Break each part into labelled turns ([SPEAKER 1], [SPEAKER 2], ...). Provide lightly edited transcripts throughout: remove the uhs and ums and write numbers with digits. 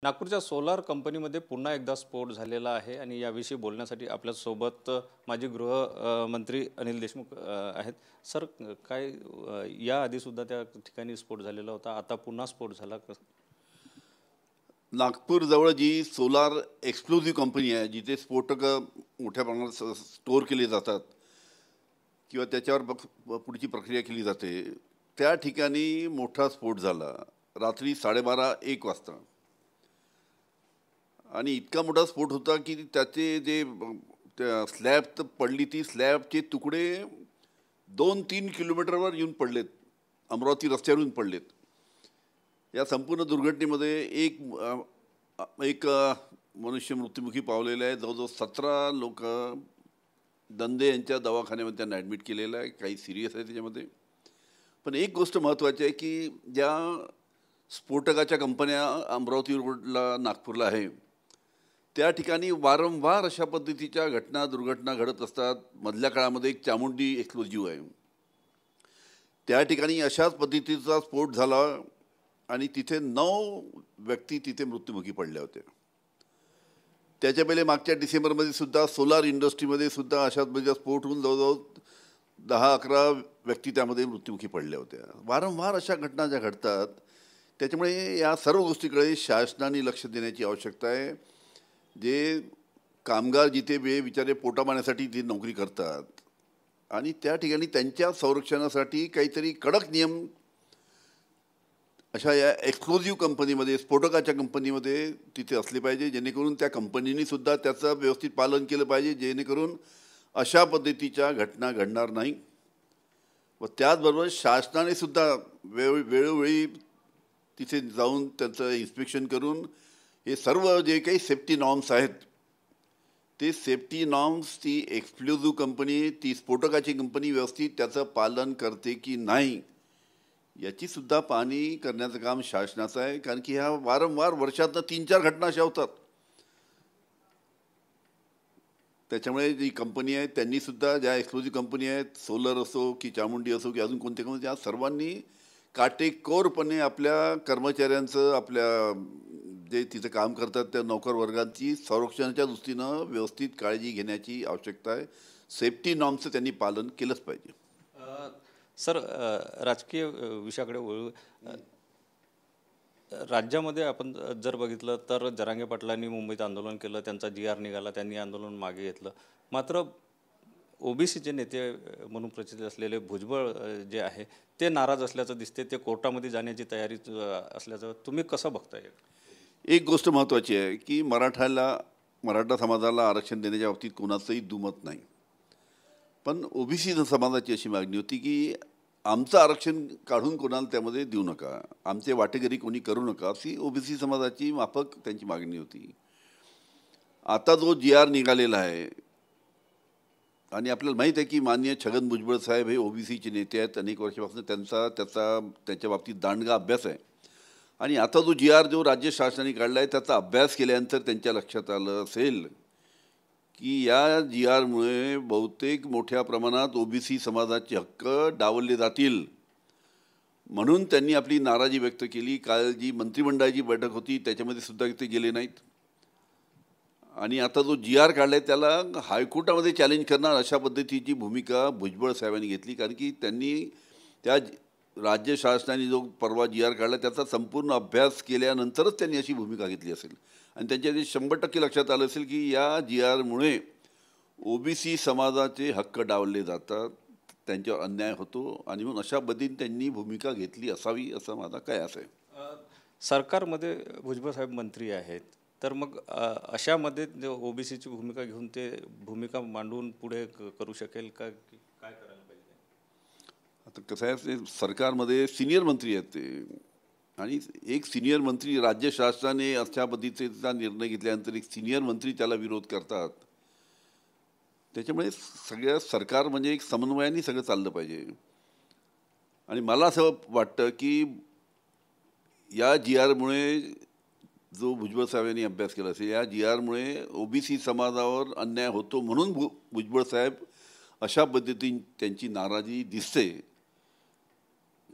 [SPEAKER 1] नागपूरच्या सोलार कंपनीमध्ये पुन्हा एकदा स्फोट झालेला आहे आणि याविषयी बोलण्यासाठी आपल्यासोबत माजी गृहमंत्री अनिल देशमुख आहेत. सर, काय या आधीसुद्धा त्या ठिकाणी स्फोट झालेला होता, आता पुन्हा स्फोट झाला?
[SPEAKER 2] नागपूर जवळ जी सोलार एक्सप्लोजिव्ह कंपनी आहे, जिथे स्फोटक मोठ्या प्रमाणात स्टोअर केले जातात किंवा त्याच्यावर पुढची प्रक्रिया केली जाते, त्या ठिकाणी मोठा स्फोट झाला रात्री 12:30-1 वाजता. आणि इतका मोठा स्फोट होता की त्याचे जे स्लॅब पडली, ती स्लॅबचे तुकडे 2-3 किलोमीटरवर येऊन पडलेत, अमरावती रस्त्यावरून पडलेत. या संपूर्ण दुर्घटनेमध्ये एक मनुष्य मृत्युमुखी पावलेला आहे. जवळजवळ 17 लोक दंदे यांच्या दवाखान्यामध्ये त्यांना ॲडमिट केलेलं आहे. काही सिरियस आहे त्याच्यामध्ये. पण एक गोष्ट महत्त्वाची आहे की ज्या स्फोटकाच्या कंपन्या अमरावती रोडला नागपूरला आहे, त्या ठिकाणी वारंवार अशा पद्धतीच्या दुर्घटना घडत असतात. मधल्या काळामध्ये एक चामुंडी एक्सप्लोजिव्ह आहे, त्या ठिकाणी अशाच पद्धतीचा स्फोट झाला आणि तिथे 9 व्यक्ती तिथे मृत्युमुखी पडल्या होत्या. त्याच्या पहिले मागच्या डिसेंबरमध्ये सुद्धा सोलार इंडस्ट्रीमध्ये सुद्धा अशाच पद्धतीचा स्फोट होऊन जवळजवळ 10-11 व्यक्ती त्यामध्ये मृत्युमुखी पडल्या होत्या. वारंवार अशा घटना ज्या घडतात, त्याच्यामुळे या सर्व गोष्टीकडे शासनाने लक्ष देण्याची आवश्यकता आहे. जे कामगार जिथे बिचारे पोटा पाण्यासाठी ती नोकरी करतात आणि त्या ठिकाणी त्यांच्या संरक्षणासाठी काहीतरी कडक नियम अशा या एक्सप्लोजिव्ह कंपनीमध्ये, स्फोटकाच्या कंपनीमध्ये तिथे असले पाहिजे, जेणेकरून त्या कंपनीने सुद्धा त्याचं व्यवस्थित पालन केलं पाहिजे, जेणेकरून अशा पद्धतीच्या घटना घडणार नाही. व त्याचबरोबर शासनाने सुद्धा वेळोवेळी तिथे जाऊन त्याचं इन्स्पेक्शन करून हे सर्व जे काही सेफ्टी नॉर्म्स आहेत, ते सेफ्टी नॉर्म्स ती एक्सप्लोजिव्ह कंपनी, ती स्फोटकाची कंपनी व्यवस्थित त्याचं पालन करते की नाही, याची सुद्धा पाहणी करण्याचं काम शासनाचं आहे. कारण की ह्या वारंवार वर्षातनं 3-4 घटना अशा होतात. त्याच्यामुळे जी कंपनी आहे त्यांनी सुद्धा, ज्या एक्सप्लोजिव्ह कंपनी आहेत, सोलर असो की चामुंडी असो की अजून कोणत्या कंपनी, त्या सर्वांनी काटेकोरपणे आपल्या कर्मचाऱ्यांचं, आपल्या जे तिथं काम करतात त्या नोकर वर्गांची संरक्षणाच्या दृष्टीनं व्यवस्थित काळजी घेण्याची आवश्यकता आहे. सेफ्टी नॉर्मचं त्यांनी पालन केलंच पाहिजे.
[SPEAKER 1] सर, राजकीय विषयाकडे वळू. राज्यामध्ये आपण जर बघितलं तर जरांगे पाटलांनी मुंबईत आंदोलन केलं, त्यांचा GR निघाला, त्यांनी आंदोलन मागे घेतलं. मात्र OBCचे नेते म्हणून प्रचित असलेले भुजबळ जे आहे ते नाराज असल्याचं दिसते. ते कोर्टामध्ये जाण्याची तयारी असल्याचं तुम्ही कसं बघताय?
[SPEAKER 2] एक गोष्ट महत्त्वाची आहे की मराठा समाजाला आरक्षण देण्याच्या बाबतीत कोणाचंही दुमत नाही. पण OBC समाजाची अशी मागणी होती की आमचं आरक्षण काढून कोणाला त्यामध्ये देऊ नका, आमचे वाटेकरी कोणी करू नका, अशी OBC समाजाची माफक त्यांची मागणी होती. आता जो GR निघालेला आहे, आणि आपल्याला माहीत आहे की माननीय छगन भुजबळ साहेब हे OBCचे नेते आहेत. अनेक वर्षापासून त्याच्या बाबतीत दांडगा अभ्यास आहे. आणि आता जो GR जो राज्य शासनाने काढला आहे, त्याचा अभ्यास केल्यानंतर त्यांच्या लक्षात आलं असेल की या GRमुळे बहुतेक मोठ्या प्रमाणात OBC समाजाचे हक्क डावलले जातील. म्हणून त्यांनी आपली नाराजी व्यक्त केली. काल जी मंत्रिमंडळाची बैठक होती त्याच्यामध्ये सुद्धा ते गेले नाहीत. आणि आता जो GR काढला आहे त्याला हायकोर्टामध्ये चॅलेंज करणार अशा पद्धतीची भूमिका भुजबळ साहेबांनी घेतली. कारण की त्यांनी त्या राज्य शासनाने जो परवा GR काढला त्याचा संपूर्ण अभ्यास केल्यानंतरच त्यांनी अशी भूमिका घेतली असेल. आणि त्यांच्या ते 100% लक्षात आलं असेल की या GRमुळे OBC समाजाचे हक्क डावलले जातात, त्यांच्यावर अन्याय होतो, आणि म्हणून अशा पद्धतीने त्यांनी भूमिका घेतली असावी असं माझा कयास आहे.
[SPEAKER 1] सरकारमध्ये भुजबळ साहेब मंत्री आहेत, तर मग अशामध्ये OBCची भूमिका घेऊन ते भूमिका मांडून पुढे करू शकेल का? काय करायला पाहिजे?
[SPEAKER 2] आता कसं आहे, सरकारमध्ये सिनियर मंत्री आहेत ते, आणि एक सिनियर मंत्री, राज्य शासनाने अशा पद्धतीचा निर्णय घेतल्यानंतर एक सिनियर मंत्री त्याला विरोध करतात. त्याच्यामुळे सगळ्या सरकार म्हणजे एक समन्वयाने सगळं चाललं पाहिजे. आणि मला असं वाटतं की या GRमुळे जो भुजबळ साहेबांनी अभ्यास केला असेल, या GRमुळे OBC समाजावर अन्याय होतो, म्हणून भुजबळ साहेब अशा पद्धतीने त्यांची नाराजी दिसते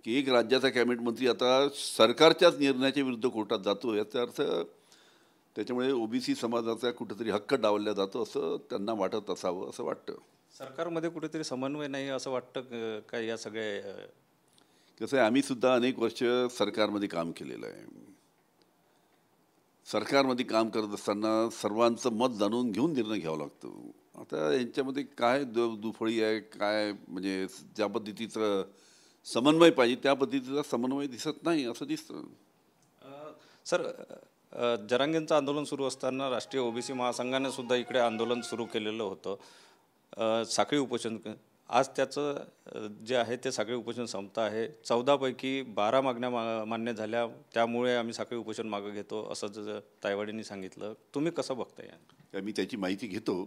[SPEAKER 2] की एक राज्याचा कॅबिनेट मंत्री आता सरकारच्याच निर्णयाच्या विरुद्ध कोर्टात जातो. याचा अर्थ त्याच्यामुळे ओबीसी समाजाचा कुठेतरी हक्क डावलला जातो असं त्यांना वाटत असावं असं वाटतं.
[SPEAKER 1] सरकारमध्ये कुठेतरी समन्वय नाही असं वाटतं का या सगळ्या
[SPEAKER 2] कसं आहे, आम्ही सुद्धा अनेक वर्ष सरकारमध्ये काम केलेलं आहे. सरकारमध्ये काम करत असताना सर्वांचं मत जाणून घेऊन निर्णय घ्यावा लागतो. आता यांच्यामध्ये काय दुफळी आहे, काय म्हणजे ज्या पद्धतीचं समन्वय पाहिजे त्या पद्धतीचा समन्वय दिसत नाही असं दिसतं.
[SPEAKER 1] सर, जरांगेंचं आंदोलन सुरू असताना राष्ट्रीय ओबीसी महासंघाने सुद्धा इकडे आंदोलन सुरू केलेलं होतं, साखळी उपोषण. आज त्याचं जे आहे ते साखळी उपोषण संपत आहे. 14 पैकी 12 मागण्या मान्य झाल्या, त्यामुळे आम्ही साखळी उपोषण मागं घेतो असं तायवाडेंनी सांगितलं. तुम्ही कसं बघताय?
[SPEAKER 2] मी त्याची माहिती घेतो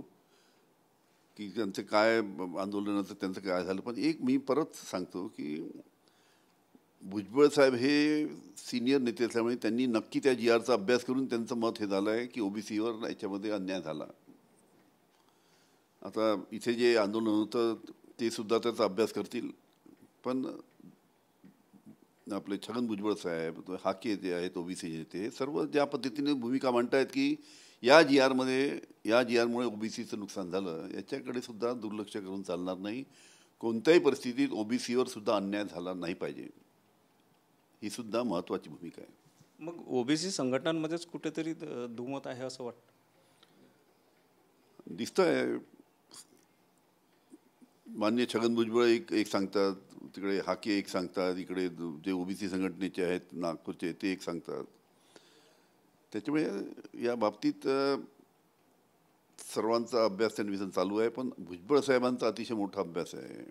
[SPEAKER 2] की त्यांचं काय आंदोलनाचं त्यांचं काय झालं. पण एक मी परत सांगतो की भुजबळ साहेब हे सिनियर नेते असल्यामुळे त्यांनी नक्की त्या GRचा अभ्यास करून त्यांचं मत हे झालं आहे की ओबीसीवर याच्यामध्ये अन्याय झाला. आता इथे जे आंदोलन होतं ते सुद्धा त्याचा अभ्यास करतील. पण आपले छगन भुजबळ साहेब, हाके जे आहेत ओबीसी नेते, हे सर्व ज्या पद्धतीने भूमिका मांडतायत की या GRमुळे ओबीसीचं नुकसान झालं, याच्याकडे सुद्धा दुर्लक्ष करून चालणार नाही. कोणत्याही परिस्थितीत ओबीसीवर सुद्धा अन्याय झाला नाही पाहिजे, ही सुद्धा महत्त्वाची भूमिका आहे.
[SPEAKER 1] मग ओबीसी संघटनांमध्येच कुठेतरी दुमत आहे असं वाटतं,
[SPEAKER 2] दिसतंय. माननीय छगन भुजबळ एक सांगतात, तिकडे हाके एक सांगतात, इकडे जे ओबीसी संघटनेचे आहेत नागपूरचे ते एक सांगतात. त्याच्यामुळे या बाबतीत सर्वांचा अभ्यास त्यांनी चालू आहे. पण भुजबळ साहेबांचा अतिशय मोठा अभ्यास आहे.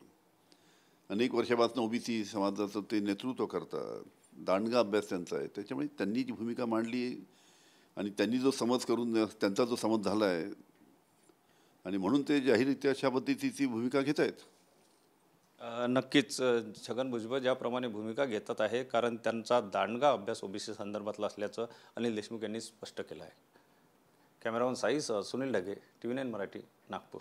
[SPEAKER 2] अनेक वर्षापासून ओबीसी समाजाचं ते नेतृत्व करतात, दांडगा अभ्यास त्यांचा आहे. त्याच्यामुळे त्यांनी जी भूमिका मांडली आणि त्यांनी जो समज करून त्यांचा जो समज झाला आहे आणि म्हणून ते जाहीररित्या अशा पद्धतीची भूमिका घेत आहेत.
[SPEAKER 1] नक्कीच छगन भुजबळ ज्याप्रमाणे भूमिका घेतात आहे कारण त्यांचा दांडगा अभ्यास ओबीसी संदर्भातला असल्याचं अनिल देशमुख यांनी स्पष्ट केलं आहे. कॅमेरामन साईसह सुनील ढगे, TV9 मराठी, नागपूर.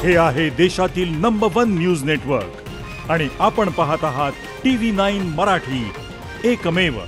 [SPEAKER 3] हे आहे देशातील नंबर 1 न्यूज नेटवर्क आणि आपण पाहत आहात TV9 मराठी, एकमेव.